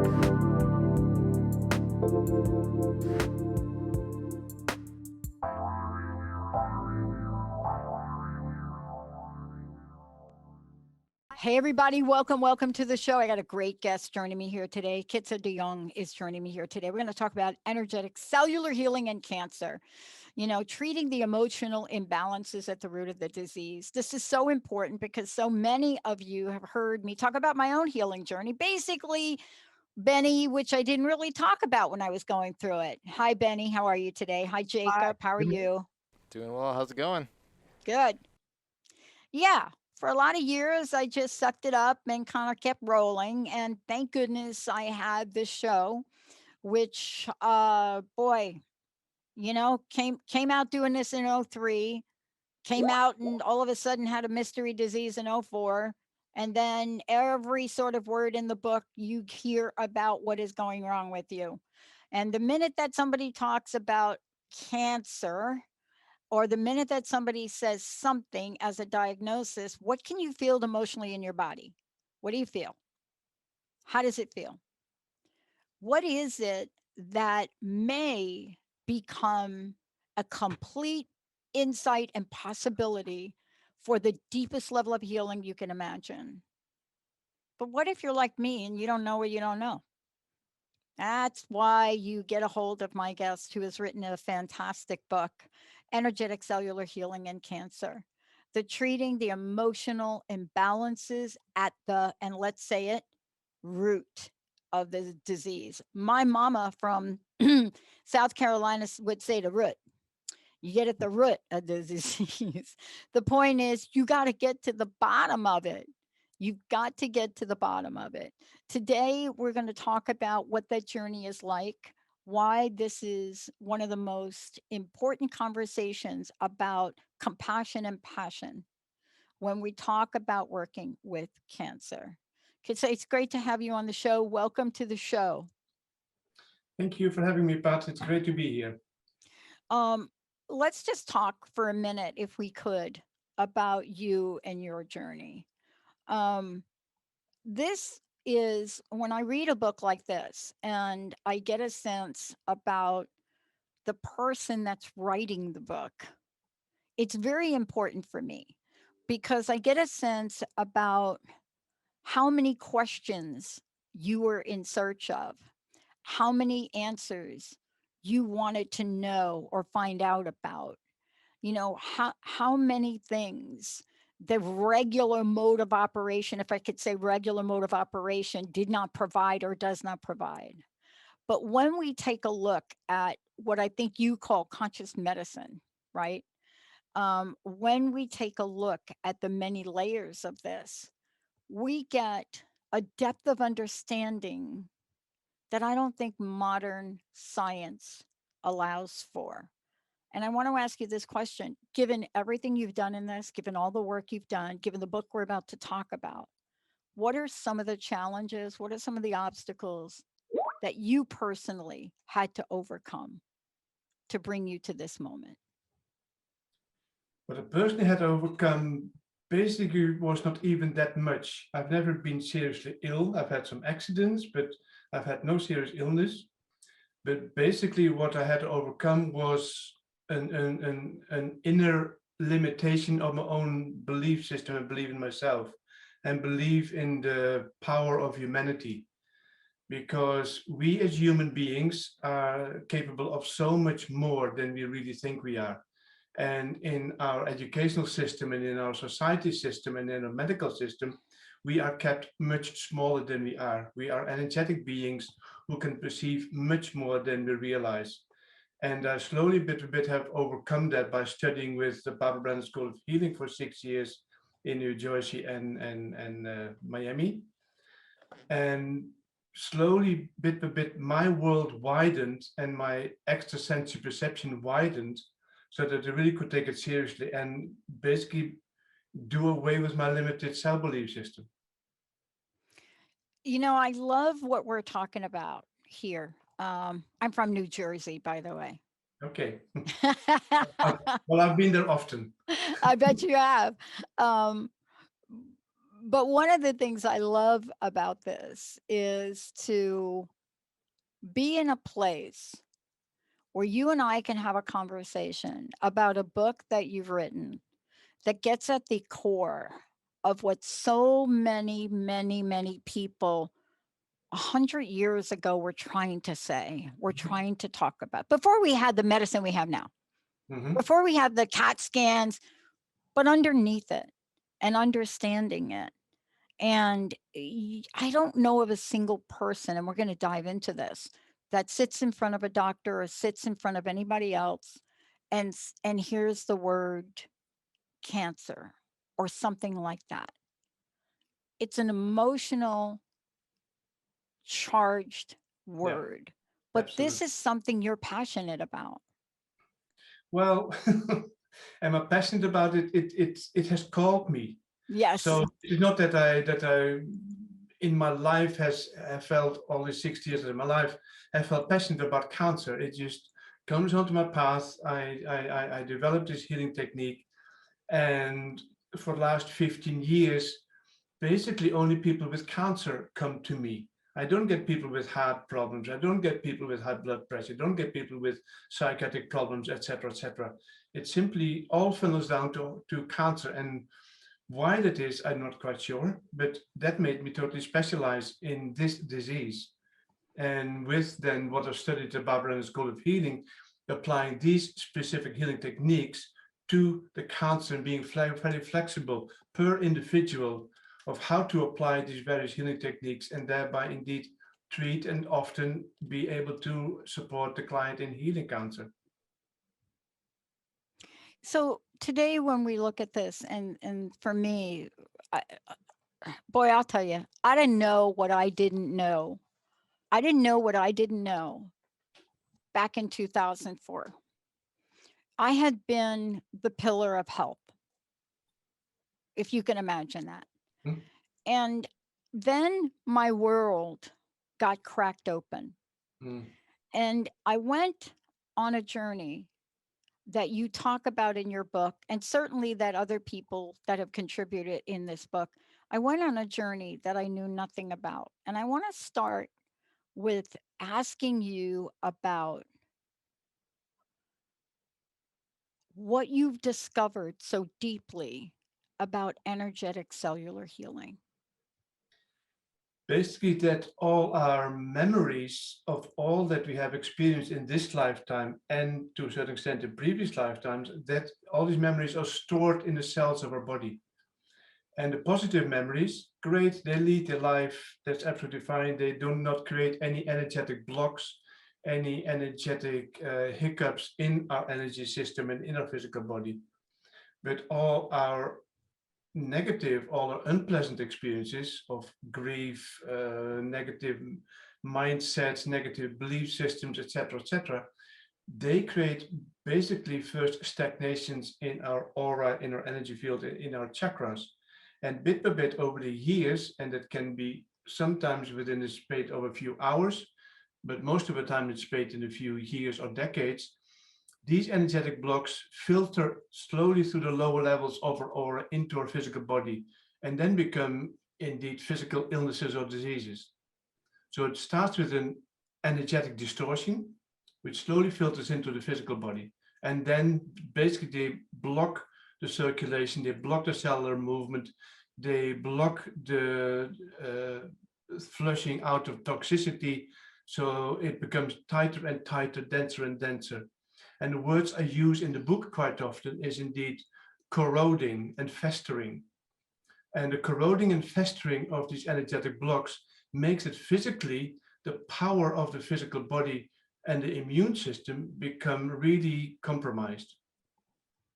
Hey, everybody. Welcome to the show. I got a great guest joining me here today. Tjitze De Jong is joining me here today. We're going to talk about energetic cellular healing and cancer, treating the emotional imbalances at the root of the disease. This is so important because so many of you have heard me talk about my own healing journey. Basically, Benny, which I didn't really talk about when I was going through it. Hi, Benny. How are you today? Hi, Hi. Jacob. How are you? Doing well. How's it going? Good. Yeah, for a lot of years, I just sucked it up and kind of kept rolling. And thank goodness I had this show, which, boy, came out doing this in '03, came out and all of a sudden had a mystery disease in '04. And then every sort of word in the book, you hear about what is going wrong with you. And the minute that somebody talks about cancer, or the minute that somebody says something as a diagnosis, what can you feel emotionally in your body? What do you feel? How does it feel? What is it that may become a complete insight and possibility for the deepest level of healing you can imagine? But what if you're like me and you don't know what you don't know? That's why you get a hold of my guest who has written a fantastic book, Energetic Cellular Healing and Cancer. The treating the emotional imbalances at the, and let's say it, root of the disease. My mama from South Carolina would say the root. You get at the root of the disease. The point is, you got to get to the bottom of it. You've got to get to the bottom of it. Today, we're going to talk about what that journey is like, why this is one of the most important conversations about compassion and passion when we talk about working with cancer. So it's great to have you on the show. Welcome to the show. Thank you for having me, Pat. It's great to be here. Um, let's just talk for a minute, if we could, about you and your journey. Um, this is when I read a book like this and I get a sense about the person that's writing the book, it's very important for me because I get a sense about how many questions you were in search of, how many answers you wanted to know or find out about, how many things the regular mode of operation, if I could say regular mode of operation, did not provide or does not provide. But when we take a look at what I think you call conscious medicine, right? When we take a look at the many layers of this, we get a depth of understanding that I don't think modern science allows for. And I want to ask you this question, given everything you've done in this, given all the work you've done, given the book we're about to talk about, what are some of the challenges? What are some of the obstacles that you personally had to overcome to bring you to this moment? What I personally had to overcome basically was not even that much. I've never been seriously ill. I've had some accidents, but I've had no serious illness. But basically, what I had to overcome was an inner limitation of my own belief system and believe in myself and believe in the power of humanity. Because we as human beings are capable of so much more than we really think we are. And in our educational system and in our society system and in our medical system, we are kept much smaller than we are. We are energetic beings who can perceive much more than we realize. And I slowly, bit by bit, have overcome that by studying with the Barbara Brand School of Healing for 6 years in New Jersey and Miami. And slowly, bit by bit, my world widened and my extrasensory perception widened so that I really could take it seriously and basically do away with my limited self belief system. I love what we're talking about here. I'm from New Jersey, by the way. Okay. Well, I've been there often. I bet you have. Um, But one of the things I love about this is to be in a place where you and I can have a conversation about a book that you've written that gets at the core of what so many people 100 years ago were trying to say, were trying to talk about before we had the medicine we have now, Mhm. before we have the CAT scans, but underneath it and understanding it. And I don't know of a single person, and we're going to dive into this, that sits in front of a doctor or sits in front of anybody else and hears the word cancer or something like that. It's an emotional charged Yeah, word, but this absolutely. is something you're passionate about. Well, am I passionate about it? It has called me. Yes. So it's not that I in my life has have felt all these 60 years of my life have felt passionate about cancer. It just comes onto my path. I developed this healing technique, and for the last 15 years, basically only people with cancer come to me. I don't get people with heart problems. I don't get people with high blood pressure. I don't get people with psychiatric problems, etc., etc. It simply all funnels down to cancer. And why that is, I'm not quite sure, but that made me totally specialize in this disease. And with then what I've studied at Barbara School of Healing, applying these specific healing techniques to the cancer and being very flexible per individual of how to apply these various healing techniques and thereby indeed treat and often be able to support the client in healing cancer. So today when we look at this, and for me, I, boy, I'll tell you, I didn't know what I didn't know. I didn't know what I didn't know back in 2004. I had been the pillar of health, if you can imagine that. Hmm? And then my world got cracked open. Mm. And I went on a journey that you talk about in your book, and certainly that other people that have contributed in this book. I went on a journey that I knew nothing about. And I want to start with asking you about what you've discovered so deeply about energetic cellular healing. Basically, that all our memories of all that we have experienced in this lifetime and to a certain extent in previous lifetimes, that all these memories are stored in the cells of our body. And the positive memories, great, they lead a life that's absolutely fine. They do not create any energetic blocks, any energetic hiccups in our energy system and in our physical body. But all our negative or unpleasant experiences of grief, negative mindsets, negative belief systems, etc., they create basically first stagnations in our aura, in our energy field, in our chakras. And bit by bit over the years, and that can be sometimes within the space of a few hours, but most of the time it's spaced in a few years or decades, these energetic blocks filter slowly through the lower levels of our aura into our physical body and then become indeed physical illnesses or diseases. So it starts with an energetic distortion, which slowly filters into the physical body. And then basically they block the circulation, they block the cellular movement, they block the flushing out of toxicity. So it becomes tighter and tighter, denser and denser. And the words I use in the book quite often is indeed corroding and festering. And the corroding and festering of these energetic blocks makes it physically, the power of the physical body and the immune system become really compromised.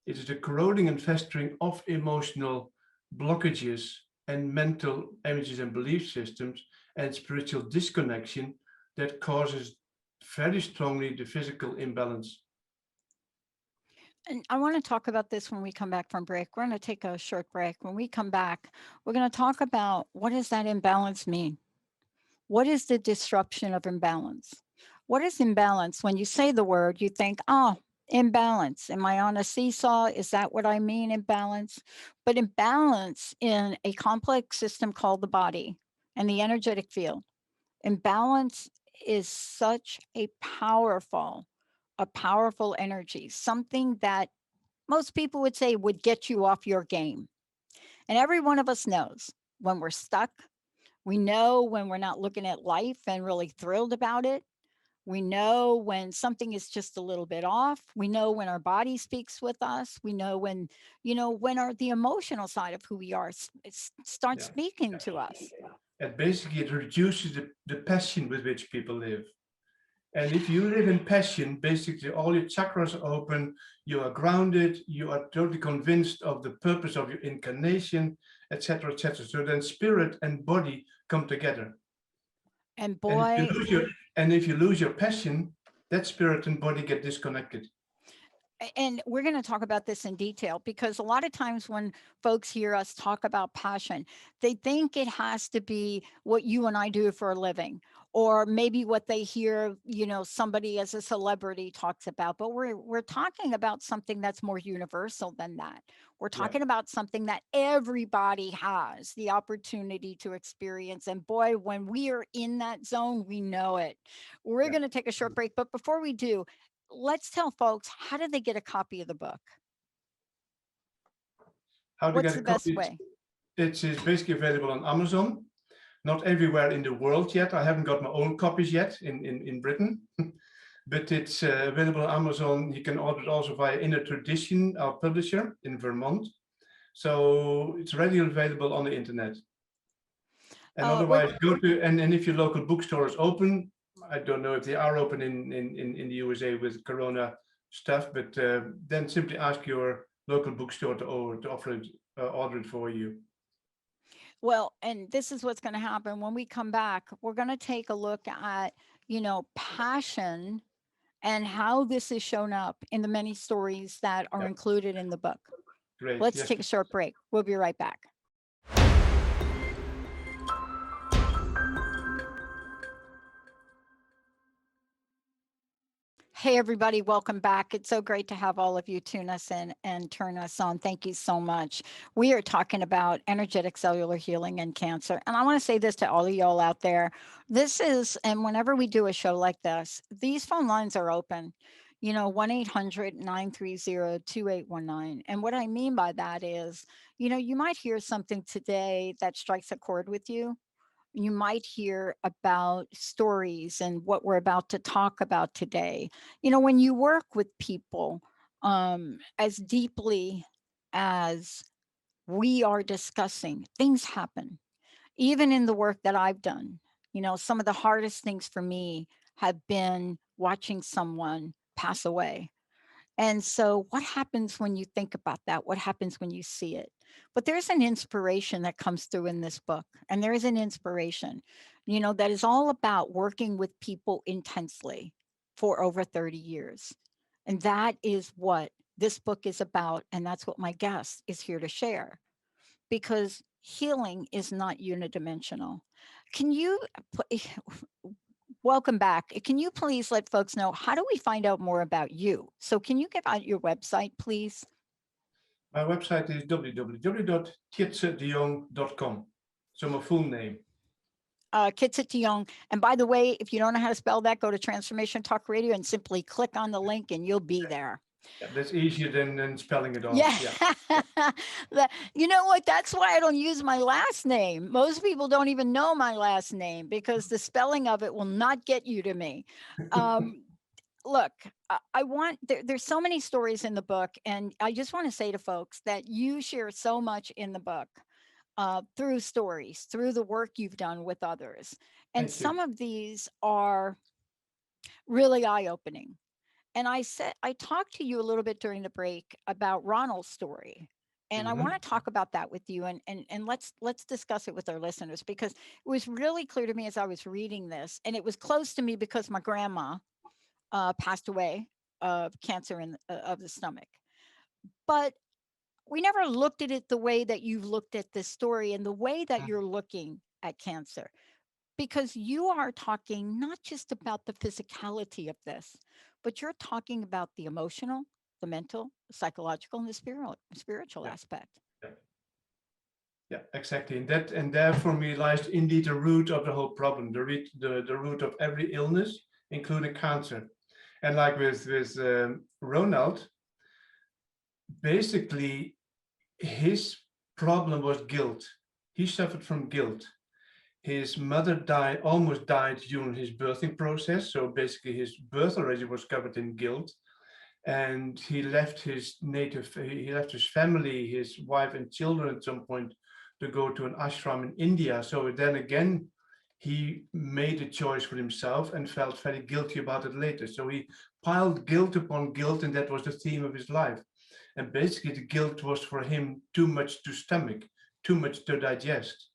It is the corroding and festering of emotional blockages and mental images and belief systems and spiritual disconnection that causes very strongly the physical imbalance. And I want to talk about this when we come back from break. We're going to take a short break. When we come back, we're going to talk about what does that imbalance mean? What is the disruption of imbalance? What is imbalance? When you say the word, you think, oh, Imbalance. Am I on a seesaw? Is that what I mean? Imbalance. But imbalance in a complex system called the body and the energetic field. Imbalance is such a powerful energy, something that most people would say would get you off your game. And every one of us knows when we're stuck. We know when we're not looking at life and really thrilled about it. We know when something is just a little bit off. We know when our body speaks with us. We know when, when the emotional side of who we are starts Yeah. speaking to us. And basically, it reduces the passion with which people live. And if you live in passion, basically all your chakras are open, you are grounded, you are totally convinced of the purpose of your incarnation, etc., etc. So then spirit and body come together. And And if you boy, lose your and if you lose your passion, that spirit and body get disconnected. and we're going to talk about this in detail because a lot of times when folks hear us talk about passion, they think it has to be what you and I do for a living, or maybe what they hear, somebody as a celebrity talks about. But we're talking about something that's more universal than that. We're Yeah, talking about something that everybody has the opportunity to experience. And boy, when we are in that zone, we know it. We're yeah. going to take a short break, but before we do, let's tell folks, how do they get a copy of the book? How to What's get a the best copy? way? It is basically available on Amazon. Not everywhere in the world yet. I haven't got my own copies yet in Britain. But it's available on Amazon. You can order it also via Inner Tradition, our publisher in Vermont. So it's readily available on the internet. And We're otherwise, go to and if your local bookstore is open, I don't know if they are open in the USA with Corona stuff, but then simply ask your local bookstore to offer it, order it for you. well, and this is what's going to happen when we come back. We're going to take a look at, passion and how this is shown up in the many stories that are Yeah, included in the book. great. Let's Yes. take a short break. We'll be right back. Hey, everybody, welcome back. It's so great to have all of you tune us in and turn us on. Thank you so much. We are talking about energetic cellular healing and cancer. And I want to say this to all of y'all out there. And whenever we do a show like this, these phone lines are open, 1 800 930 2819. And what I mean by that is, you might hear something today that strikes a chord with you. You might hear about stories and what we're about to talk about today. When you work with people as deeply as we are discussing, things happen. Even in the work that I've done, some of the hardest things for me have been watching someone pass away. And so, what happens when you think about that? What happens when you see it? But there's an inspiration that comes through in this book. And there is an inspiration, that is all about working with people intensely for over 30 years. And that is what this book is about. And that's what my guest is here to share because healing is not unidimensional. Can you welcome back? Can you please let folks know how do we find out more about you? So, can you give out your website, please? My website is www.tjitsedejong.com. So my full name. Tjitze De Jong. And by the way, if you don't know how to spell that, go to Transformation Talk Radio and simply click on the link and you'll be there. Yeah, that's easier than spelling it Yeah. off. Yeah. You know what? That's why I don't use my last name. Most people don't even know my last name because the spelling of it will not get you to me. Um, Look, I want there's so many stories in the book, and I just want to say to folks that you share so much in the book through stories, through the work you've done with others, and Thank you. some of these are really eye-opening. And I talked to you a little bit during the break about Ronald's story. And I want Mhm. to talk about that with you and let's discuss it with our listeners because it was really clear to me as I was reading this, and it was close to me because my grandma passed away of cancer of the stomach. But we never looked at it the way that you've looked at this story and the way that you're looking at cancer, because you are talking not just about the physicality of this, but you're talking about the emotional, the mental, the psychological, and the spiritual Yeah, aspect. yeah, yeah, exactly. And there for me lies indeed the root of the whole problem, the root of every illness, including cancer. And like with Ronald, basically his problem was guilt. He suffered from guilt. His mother almost died during his birthing process. So basically, his birth already was covered in guilt. And he left his family, his wife and children at some point to go to an ashram in India. So then again, he made a choice for himself and felt very guilty about it later. So he piled guilt upon guilt, and that was the theme of his life. And basically, the guilt was for him too much to stomach, too much to digest.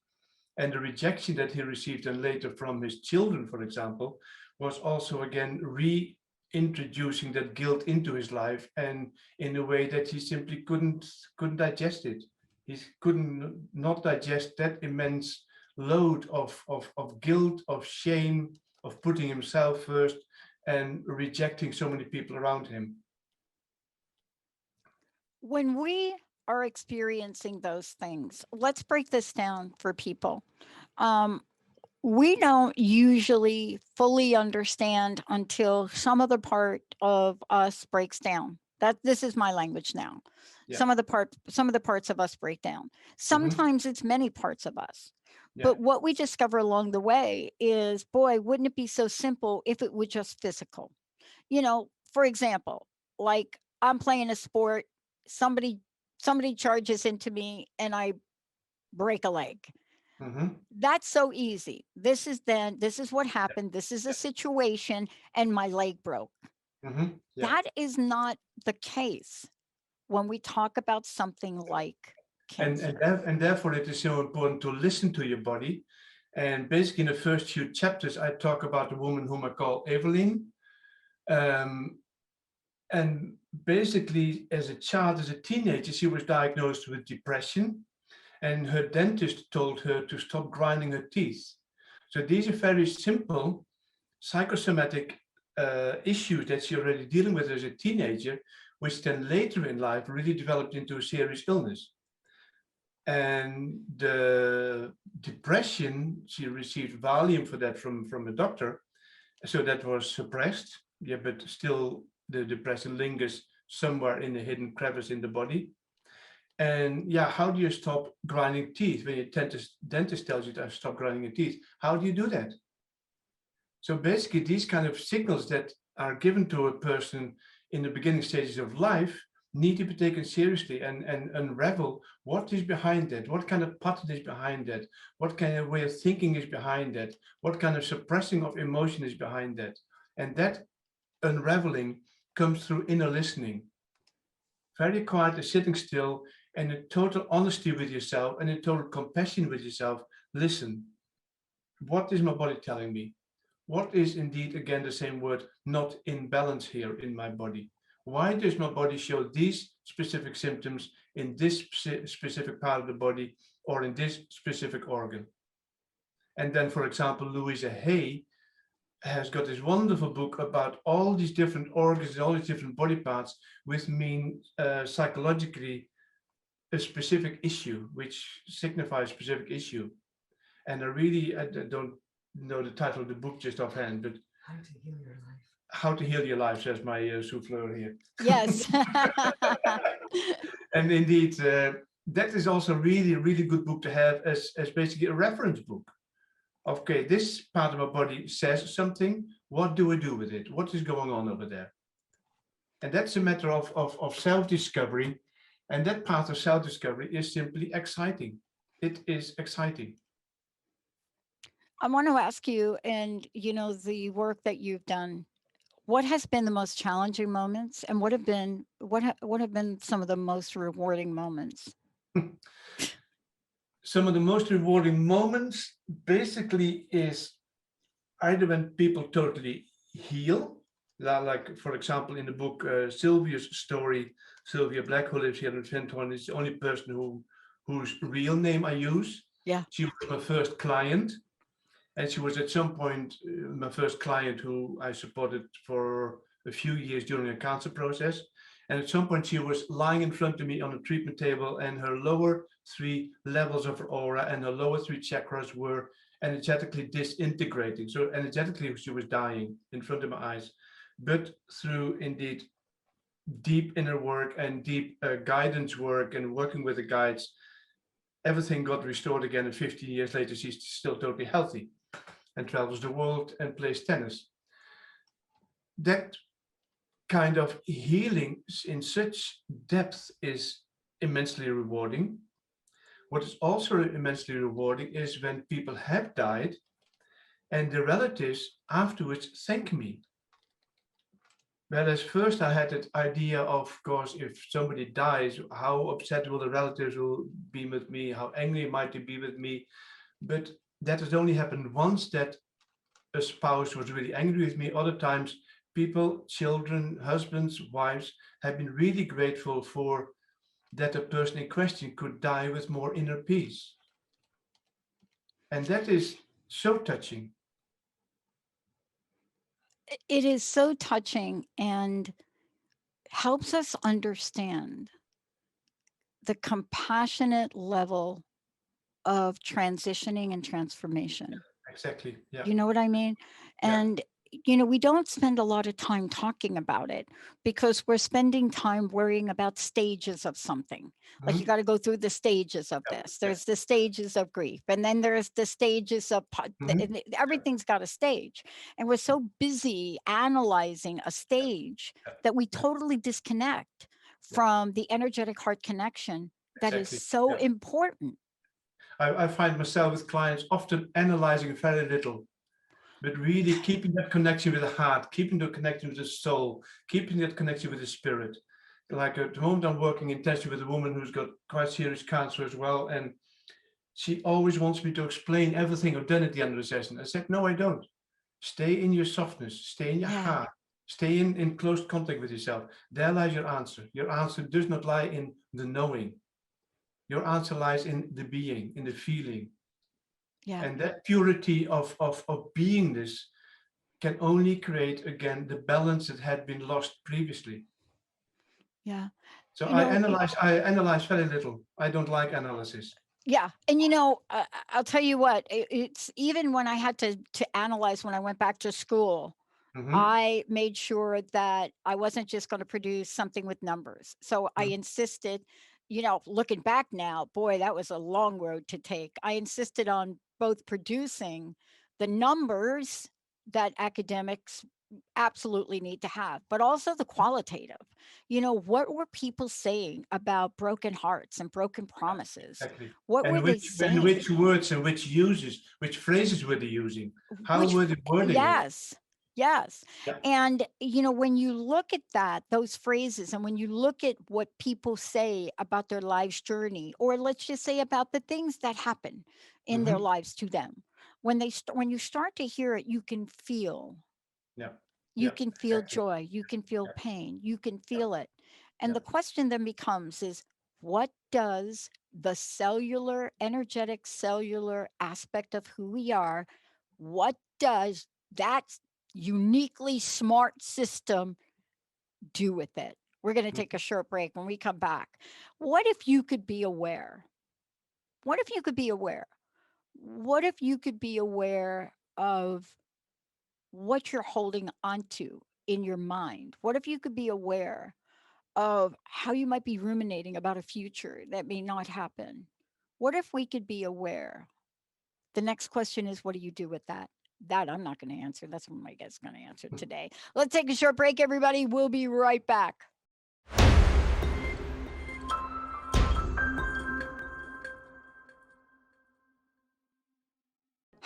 And the rejection that he received and later from his children, for example, was also again reintroducing that guilt into his life, and in a way that he simply couldn't digest it. He couldn't not digest that immense load of guilt, of shame, of putting himself first and rejecting so many people around him. When we are experiencing those things, let's break this down for people. Um, we don't usually fully understand until some other part of us breaks down. That this is my language now. Yeah. Some of the parts of us break down. Mm-hmm. Sometimes it's many parts of us. Yeah. But what we discover along the way is, boy, wouldn't it be so simple if it were just physical? For example, like I'm playing a sport, somebody somebody charges into me and I break a leg. Mm-hmm. That's so easy. This is what happened. This is a Yeah. situation and my leg broke. Mm-hmm. Yeah. That is not the case when we talk about something like cancer. And therefore it is so important to listen to your body. And basically in the first few chapters, I talk about the woman whom I call Evelyn. Um, and basically as a child, as a teenager, she was diagnosed with depression, and her dentist told her to stop grinding her teeth. So these are very simple psychosomatic issues that she already dealing with as a teenager, which then later in life really developed into a serious illness. And the depression, she received Valium for that from a doctor, so that was suppressed. Yeah, but still the depression lingers somewhere in a hidden crevice in the body. And yeah, how do you stop grinding teeth when your dentist tells you to stop grinding your teeth? How do you do that? So basically, these kind of signals that are given to a person in the beginning stages of life need to be taken seriously, and unravel what is behind that, what kind of pattern is behind that, what kind of way of thinking is behind that, what kind of suppressing of emotion is behind that. And that unraveling comes through inner listening, very quietly sitting still, and in total honesty with yourself and in total compassion with yourself. Listen, what is my body telling me? What is indeed, again, the same word, not in balance here in my body? Why does my body show these specific symptoms in this specific part of the body or in this specific organ? And then, for example, Louisa Hay has got this wonderful book about all these different organs, all these different body parts, which mean psychologically a specific issue, which signifies a specific issue. And I don't know the title of the book just offhand, but How to Heal Your Life. How to Heal Your Life, says my souffleur here. Yes. And indeed, that is also really, really good book to have as basically a reference book. Okay, this part of my body says something. What do I do with it? What is going on over there? And that's a matter of self-discovery. And that part of self-discovery is simply exciting. It is exciting. I want to ask you, and the work that you've done, what has been the most challenging moments, and what have been some of the most rewarding moments? Some of the most rewarding moments basically is either when people totally heal, like for example in the book Sylvia's story, Sylvia Black, who lives here in Finland, is the only person whose real name I use. Yeah. She was my first client, and she was at some point my first client who I supported for a few years during a cancer process. And at some point, she was lying in front of me on a treatment table, and her lower 3 levels of her aura and her lower 3 chakras were energetically disintegrating. So energetically, she was dying in front of my eyes. But through indeed deep inner work and deep guidance work and working with the guides, everything got restored again. And 15 years later, she's still totally healthy and travels the world and plays tennis. That kind of healing in such depth is immensely rewarding. What is also immensely rewarding is when people have died and the relatives afterwards thank me. Whereas first I had that idea of course, if somebody dies, how upset will the relatives will be with me, how angry might they be with me. But that has only happened once, that a spouse was really angry with me. Other times, people, children, husbands, wives have been really grateful for that a person in question could die with more inner peace. And that is so touching. It is so touching and helps us understand the compassionate level of transitioning and transformation. Exactly. Yeah. You know what I mean? Yeah. And, we don't spend a lot of time talking about it because we're spending time worrying about stages of something. Like you got to go through the stages of this. Yeah. There's the stages of grief, and then there's the stages of everything's got a stage. And we're so busy analyzing a stage that we totally disconnect from the energetic heart connection that is Exactly. so Yeah. important. I find myself with clients often analyzing very little, but really keeping that connection with the heart, keeping the connection with the soul, keeping that connection with the spirit. Like at the moment, I'm working intensely with a woman who's got quite serious cancer as well, and she always wants me to explain everything I've done at the end of the session. I said, no, I don't. Stay in your softness, stay in your heart, stay in close contact with yourself. There lies your answer. Your answer does not lie in the knowing. Your answer lies in the being, in the feeling. Yeah. And that purity of beingness can only create again the balance that had been lost previously. Yeah. So You know, I analyze very little. I don't like analysis. Yeah, and I'll tell you what, it's even when I had to analyze when I went back to school, Mm-hmm. I made sure that I wasn't just going to produce something with numbers. So I insisted, looking back now, boy, that was a long road to take. I insisted on both producing the numbers that academics absolutely need to have, but also the qualitative. What were people saying about broken hearts and broken promises? Exactly. What were And they which saying? words and which uses, which phrases were they using? How Which were they wording it? Yes, yes. Yeah. And, when you look at that, those phrases, and when you look at what people say about their life's journey, or let's just say about the things that happen in their Mm-hmm. lives to them, when you start to hear it, Yeah. you Yeah. can feel Exactly. joy, you can feel Yeah. pain, you can Yeah. feel it. And Yeah. the question then becomes is what does the energetic cellular aspect of who we are, what does that uniquely smart system do with it? We're going to take a short break. When we come back, what if you could be aware? What if you could be aware? What if you could be aware of what you're holding onto in your mind? What if you could be aware of how you might be ruminating about a future that may not happen? What if we could be aware? The next question is, what do you do with that? That I'm not going to answer. That's what my guest's going to answer today. Let's take a short break, everybody. We'll be right back.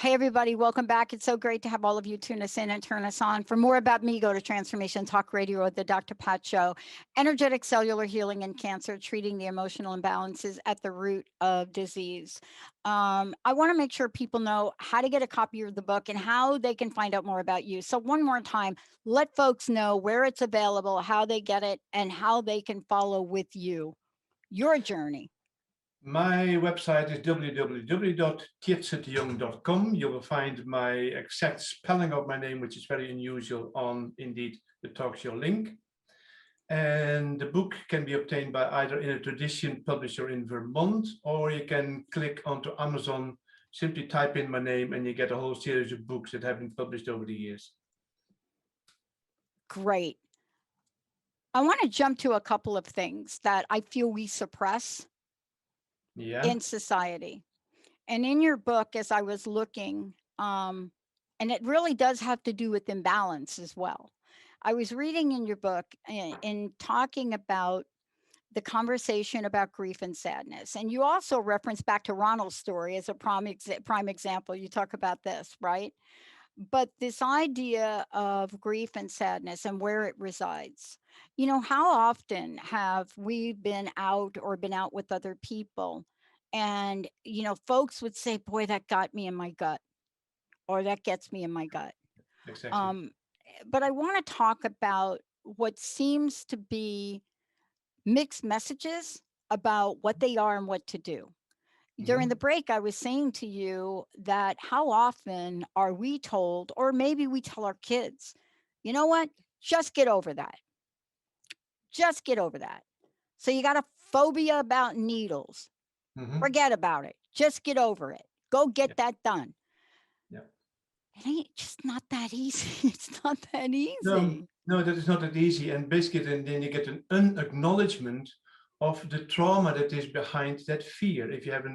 Hey, everybody, welcome back. It's so great to have all of you tune us in and turn us on. For more about me, go to Transformation Talk Radio or the Dr. Pat Show. Energetic cellular healing and cancer, treating the emotional imbalances at the root of disease. I want to make sure people know how to get a copy of the book and how they can find out more about you. So, one more time, let folks know where it's available, how they get it, and how they can follow with you, your journey. My website is www.tjitsedejong.com. You will find my exact spelling of my name, which is very unusual, on indeed the talk show link. And the book can be obtained by either in a tradition publisher in Vermont, or you can click onto Amazon, simply type in my name, and you get a whole series of books that have been published over the years. Great. I want to jump to a couple of things that I feel we suppress in society. And in your book, as I was looking, and it really does have to do with imbalance as well. I was reading in your book in talking about the conversation about grief and sadness. And you also reference back to Ronald's story as a prime example. You talk about this, right? But this idea of grief and sadness and where it resides. How often have we been out or been out with other people and, folks would say, boy, that got me in my gut, or that gets me in my gut. Exactly. But I want to talk about what seems to be mixed messages about what they are and what to do. During the break, I was saying to you that how often are we told, or maybe we tell our kids, you know what? Just get over that. Just get over that. So you got a phobia about needles. Forget about it. Just get over it. Go get that done. Yeah. It ain't just not that easy. It's not that No, easy. no, that is not that easy. And basically, then you get an unacknowledgement of the trauma that is behind that fear. If you have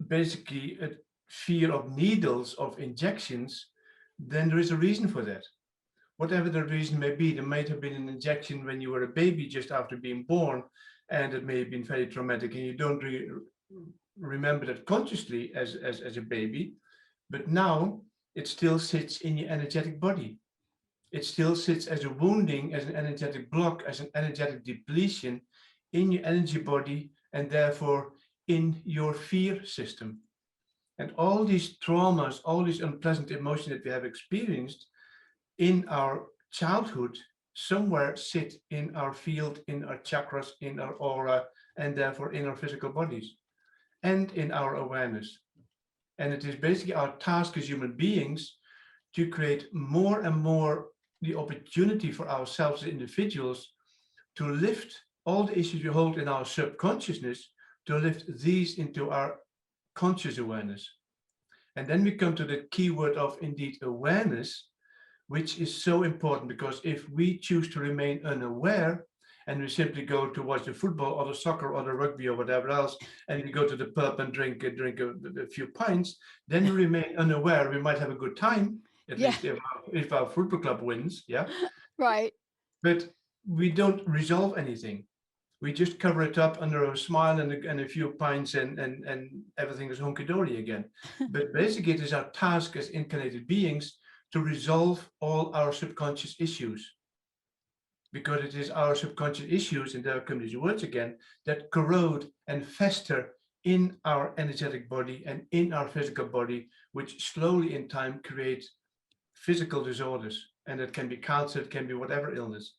basically a fear of needles, of injections, then there is a reason for that. Whatever the reason may be, there might have been an injection when you were a baby just after being born, and it may have been very traumatic, and you don't remember that consciously as a baby, but now it still sits in your energetic body. It still sits as a wounding, as an energetic block, as an energetic depletion in your energy body, and therefore in your fear system. And all these traumas, all these unpleasant emotions that we have experienced in our childhood, somewhere sit in our field, in our chakras, in our aura, and therefore in our physical bodies and in our awareness. And it is basically our task as human beings to create more and more the opportunity for ourselves as individuals to lift all the issues we hold in our subconsciousness, to lift these into our conscious awareness. And then we come to the key word of indeed awareness, which is so important, because if we choose to remain unaware and we simply go to watch the football or the soccer or the rugby or whatever else, and we go to the pub and drink a few pints, then we remain unaware. We might have a good time, at least if our football club wins, yeah. Right. But we don't resolve anything. We just cover it up under a smile and a few pints, and everything is hunky-dory again. But basically, it is our task as incarnated beings to resolve all our subconscious issues. Because it is our subconscious issues, and there come these words again, that corrode and fester in our energetic body and in our physical body, which slowly in time create physical disorders. And it can be cancer, it can be whatever illness.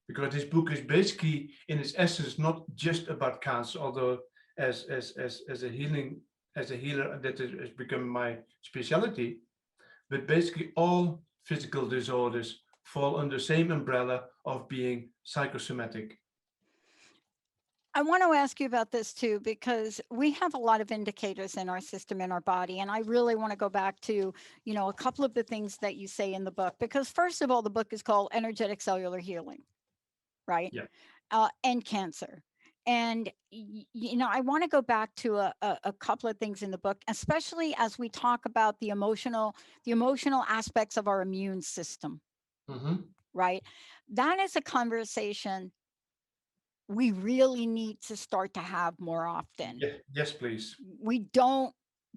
Because this book is basically, in its essence, not just about cancer, although as a healer, that has become my specialty, but basically all physical disorders fall under the same umbrella of being psychosomatic. I want to ask you about this too, because we have a lot of indicators in our system, in our body. And I really want to go back to, a couple of the things that you say in the book, because first of all, the book is called Energetic Cellular Healing, right? Yeah. And cancer. And, I want to go back to a couple of things in the book, especially as we talk about the emotional aspects of our immune system, right? That is a conversation we really need to start to have more often. Yeah. Yes, please. We don't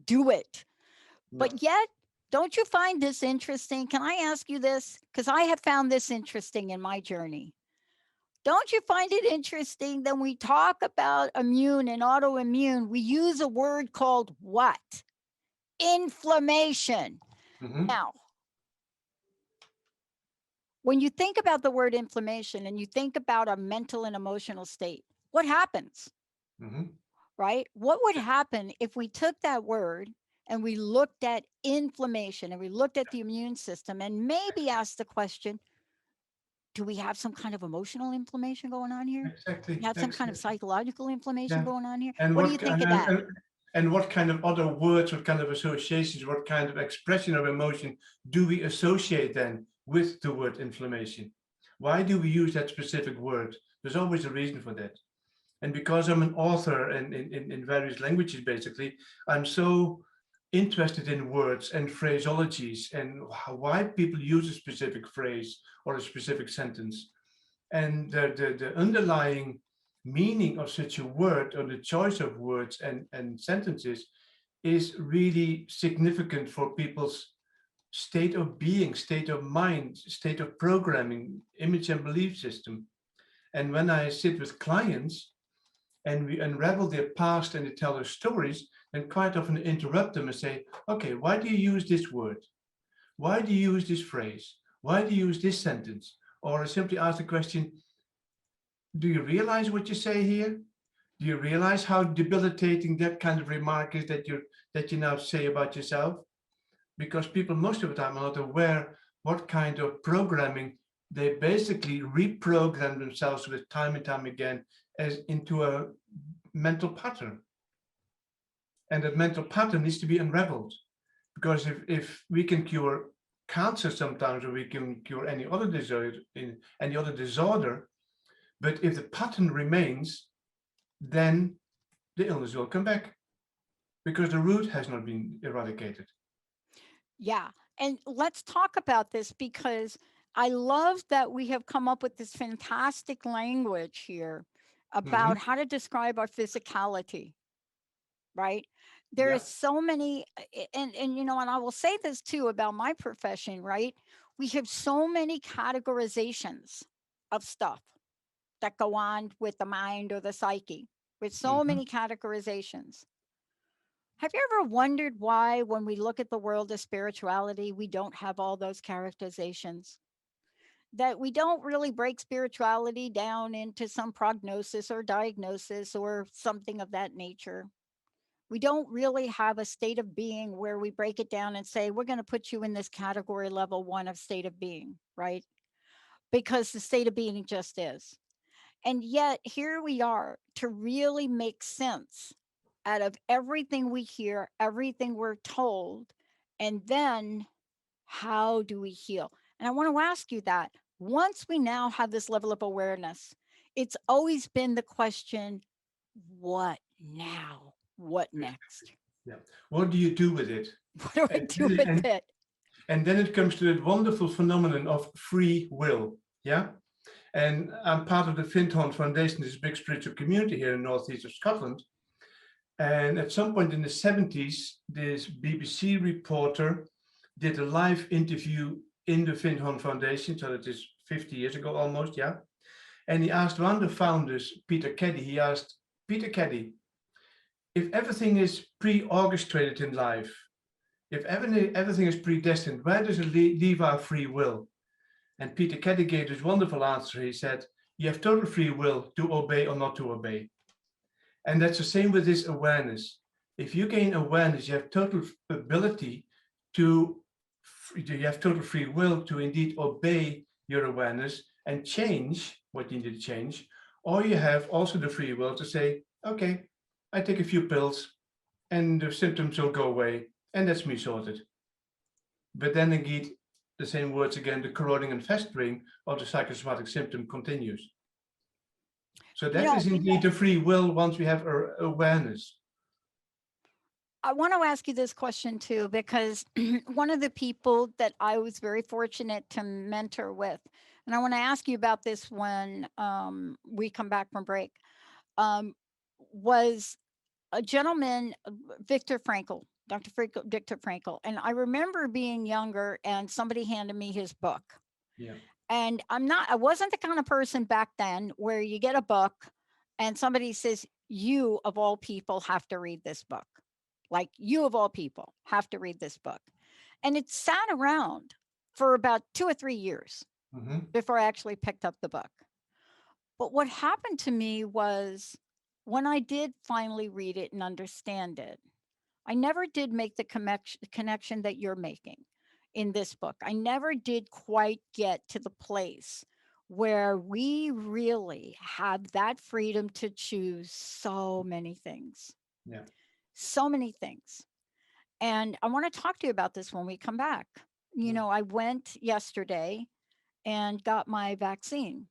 do it. No. But yet, don't you find this interesting? Can I ask you this? Because I have found this interesting in my journey. Don't you find it interesting that when we talk about immune and autoimmune, we use a word called what? Inflammation. Now, when you think about the word inflammation and you think about a mental and emotional state, what happens? Mhm. right? What would happen if we took that word and we looked at inflammation and we looked at the immune system and maybe asked the question, do we have some kind of emotional inflammation going on here? Exactly. You have some kind of Exactly. psychological inflammation Yeah. going on here? And What do you what think and, of and, that? and and what kind of other words, what kind of associations, what kind of expression of emotion do we associate then with the word inflammation? Why do we use that specific word? There's always a reason for that. And because I'm an author in various languages, basically, I'm so interested in words and phraseologies and why people use a specific phrase or a specific sentence. And the underlying meaning of such a word or the choice of words and sentences is really significant for people's state of being, state of mind, state of programming, image and belief system. And when I sit with clients and we unravel their past and they tell their stories, then quite often interrupt them and say, okay, why do you use this word? Why do you use this phrase? Why do you use this sentence? Or I simply ask the question, do you realize what you say here? Do you realize how debilitating that kind of remark is that you now say about yourself? Because people most of the time are not aware what kind of programming they basically reprogram themselves with time and time again as into a mental pattern. And that mental pattern needs to be unraveled. Because if we can cure cancer sometimes, or we can cure any other disorder, but if the pattern remains, then the illness will come back because the root has not been eradicated. Yeah. And let's talk about this because I love that we have come up with this fantastic language here Mm-hmm. about how to describe our physicality, right? There Yeah. is so many and you know, and I will say this too about my profession, right? We have so many categorizations of stuff that go on with the mind or the psyche, with so Mm-hmm. many categorizations. Have you ever wondered why, when we look at the world of spirituality, we don't have all those characterizations? That we don't really break spirituality down into some prognosis or diagnosis or something of that nature. We don't really have a state of being where we break it down and say, we're going to put you in this category level one of state of being, right? Because the state of being just is. And yet, here we are to really make sense out of everything we hear, everything we're told. And then, how do we heal? And I want to ask you that once we now have this level of awareness, it's always been the question, what now? What next? Yeah. What do you do with it? What do I And, do with and, it? and then it comes to that wonderful phenomenon of free will. Yeah. And I'm part of the Findhorn Foundation, this big spiritual community here in northeast of Scotland. And at some point in the 70s, this BBC reporter did a live interview in the Findhorn Foundation. So that is 50 years ago almost, yeah. And he asked one of the founders, Peter Caddy, he asked, Peter Caddy, if everything is pre-orchestrated in life, if everything is predestined, where does it leave our free will? And Peter Caddy gave this wonderful answer. He said, you have total free will to obey or not to obey. And that's the same with this awareness. If you gain awareness, you have total ability to, you have total free will to indeed obey your awareness and change what you need to change. Or you have also the free will to say, okay, I take a few pills and the symptoms will go away, and that's me sorted. But then indeed, the same words again, the corroding and festering of the psychosomatic symptom continues. So You that know, is indeed the free will once we have our awareness. I want to ask you this question too, because one of the people that I was very fortunate to mentor with, and I want to ask you about this when we come back from break, um, was a gentleman, Viktor Frankl, Dr. Viktor Frankl. And I remember being younger and somebody handed me his book. Yeah. And I wasn't the kind of person back then where you get a book and somebody says, you of all people have to read this book. Like, you of all people have to read this book. And it sat around for about 2 or 3 years Mm-hmm. before I actually picked up the book. But what happened to me was when I did finally read it and understand it, I never did make the connection that you're making in this book. I never did quite get to the place where we really have that freedom to choose so many things, Yeah. so many things. And I want to talk to you about this when we come back. You Mm. know, I went yesterday and got my vaccine.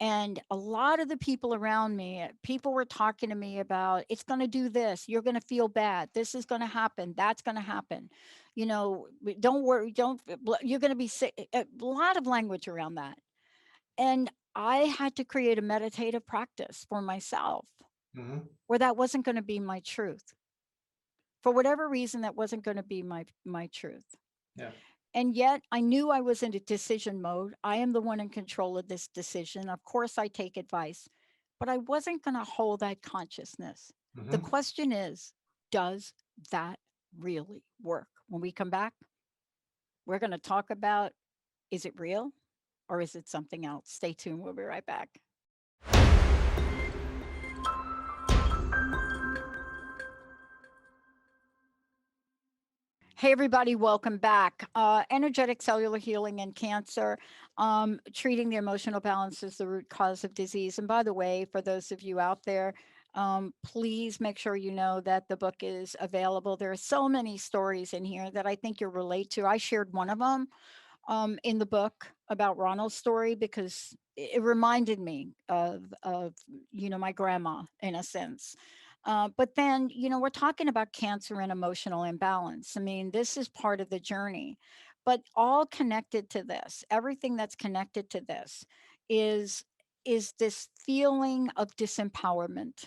And a lot of the people around me, people were talking to me about it's going to do this, you're going to feel bad, this is going to happen, that's going to happen. You know, don't worry, don't, you're going to be sick. A lot of language around that. And I had to create a meditative practice for myself Mhm. where that wasn't going to be my truth. For whatever reason, that wasn't going to be my truth. Yeah. And yet I knew I was in a decision mode. I am the one in control of this decision. Of course, I take advice, but I wasn't going to hold that consciousness. The Mhm. question is, does that really work? When we come back, we're going to talk about, is it real or is it something else? Stay tuned. We'll be right back. Hey, everybody, welcome back. Energetic cellular healing and cancer, treating the emotional balance is the root cause of disease. And by the way, for those of you out there, please make sure you know that the book is available. There are so many stories in here that I think you'll relate to. I shared one of them in the book about Ronald's story because it reminded me of my grandma in a sense. But then we're talking about cancer and emotional imbalance. I mean, this is part of the journey, but all connected to this. Everything that's connected to this is is this feeling of disempowerment.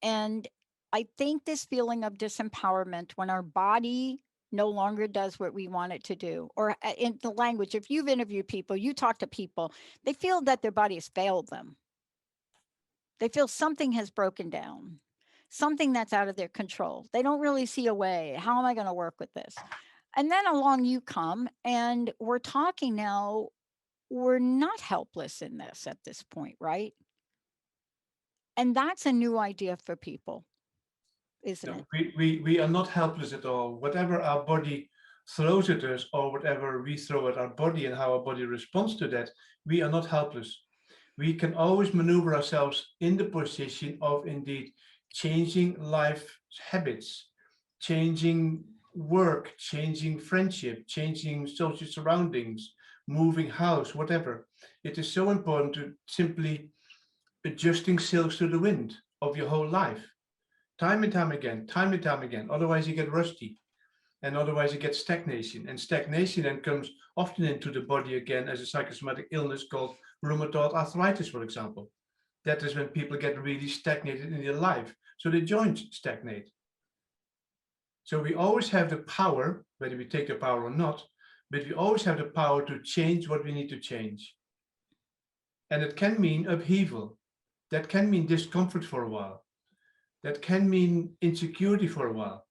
And I think this feeling of disempowerment when our body no longer does what we want it to do, or in the language, if you've interviewed people, you talk to people, they feel that their body has failed them. They feel something has broken down, something that's out of their control. They don't really see a way. How am I going to work with this? And then along you come, and we're talking now. We're not helpless in this at this point, right? And that's a new idea for people, isn't No, it? we are not helpless at all. Whatever our body throws at us, or whatever we throw at our body and how our body responds to that, we are not helpless. We can always maneuver ourselves in the position of indeed changing life habits, changing work, changing friendship, changing social surroundings, moving house, whatever. It is so important to simply adjusting sails to the wind of your whole life, time and time again, time and time again. Otherwise, you get rusty, and otherwise, you get stagnation. And stagnation then comes often into the body again as a psychosomatic illness called rheumatoid arthritis, for example. That is when people get really stagnated in their life. So the joints stagnate. So we always have the power, whether we take the power or not, but we always have the power to change what we need to change. And it can mean upheaval. That can mean discomfort for a while. That can mean insecurity for a while.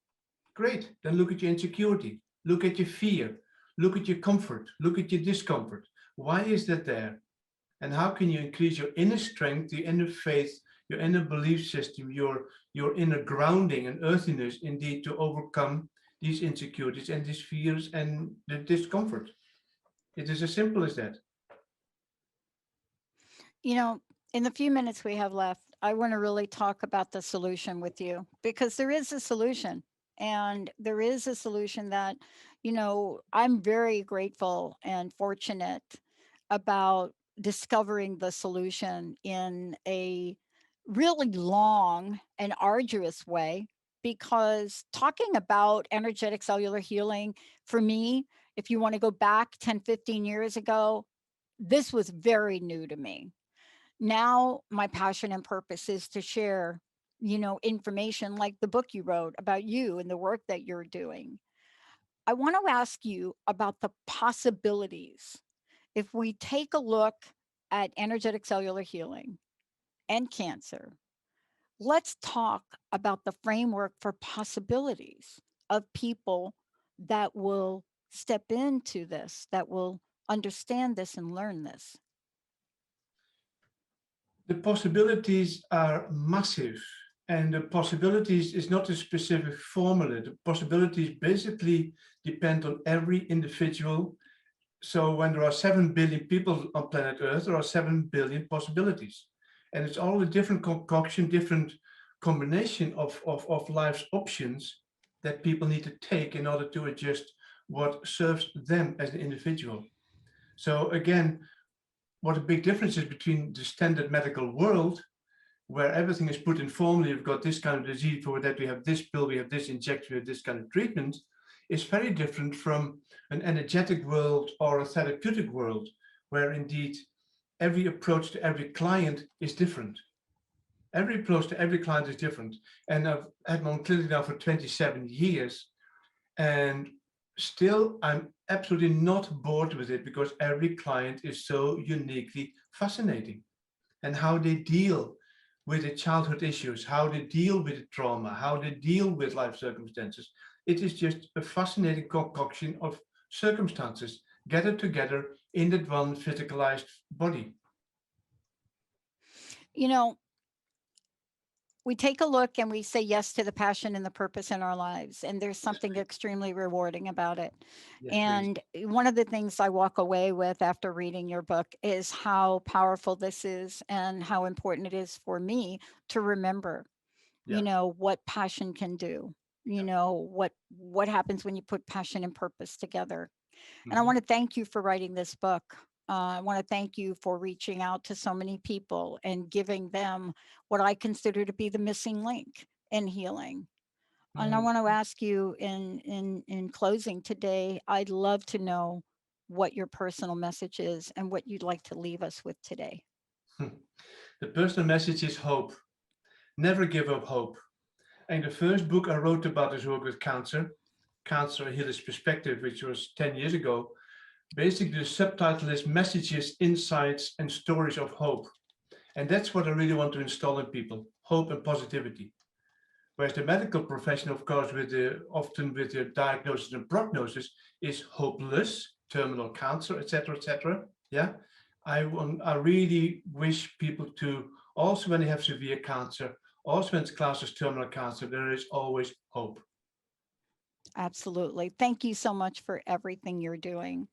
Great. Then look at your insecurity. Look at your fear. Look at your comfort. Look at your discomfort. Why is that there? And how can you increase your inner strength, your inner faith, your inner belief system, your inner grounding and earthiness, indeed, to overcome these insecurities and these fears and the discomfort? It is as simple as that. You know, in the few minutes we have left, I want to really talk about the solution with you because there is a solution. And there is a solution that, I'm very grateful and fortunate about discovering the solution in a really long and arduous way. Because talking about energetic cellular healing for me, if you want to go back 10, 15 years ago, this was very new to me. Now my passion and purpose is to share information like the book you wrote about you and the work that you're doing. I want to ask you about the possibilities. If we take a look at energetic cellular healing and cancer, let's talk about the framework for possibilities of people that will step into this, that will understand this and learn this. The possibilities are massive, and the possibilities is not a specific formula. The possibilities basically depend on every individual. So when there are 7 billion people on planet Earth, there are 7 billion possibilities. And it's all a different concoction, different combination of life's options that people need to take in order to adjust what serves them as an individual. So again, what a big difference is between the standard medical world, where everything is put in formula, you've got this kind of disease, for that we have this pill, we have this injection, we have this kind of treatment, is very different from an energetic world or a therapeutic world, where indeed every approach to every client is different. Every approach to every client is different. And I've had my own clinic now for 27 years, and still I'm absolutely not bored with it, because every client is so uniquely fascinating. And how they deal with the childhood issues, how they deal with the trauma, how they deal with life circumstances. It is just a fascinating concoction of circumstances gathered together in that one physicalized body. You know, we take a look and we say yes to the passion and the purpose in our lives, and there's Yes, something please. extremely rewarding about it. Yes, please. And one of the things I walk away with after reading your book is how powerful this is and how important it is for me to remember, Yeah. what passion can do, Yeah. what happens when you put passion and purpose together. And I Mhm. want to thank you for writing this book. I want to thank you for reaching out to so many people and giving them what I consider to be the missing link in healing. And I Mm. want to ask you in closing today, I'd love to know what your personal message is and what you'd like to leave us with today. The personal message is hope. Never give up hope. And the first book I wrote about this work with Cancer, a Healer's Perspective, which was 10 years ago. Basically, the subtitle is Messages, Insights, and Stories of Hope. And that's what I really want to install in people, hope and positivity. Whereas the medical profession, of course, often with the diagnosis and prognosis, is hopeless, terminal cancer, etc., etc. Yeah, I really wish people to, also when they have severe cancer, also when it's classed as terminal cancer, there is always hope. Absolutely. Thank you so much for everything you're doing.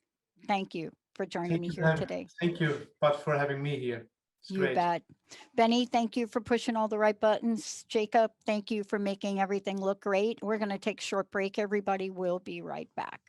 Thank you for joining me here today. Thank you, Pat, for having me here. It's You great. bet. Benny, thank you for pushing all the right buttons. Jacob, thank you for making everything look great. We're going to take a short break, everybody. We'll be right back.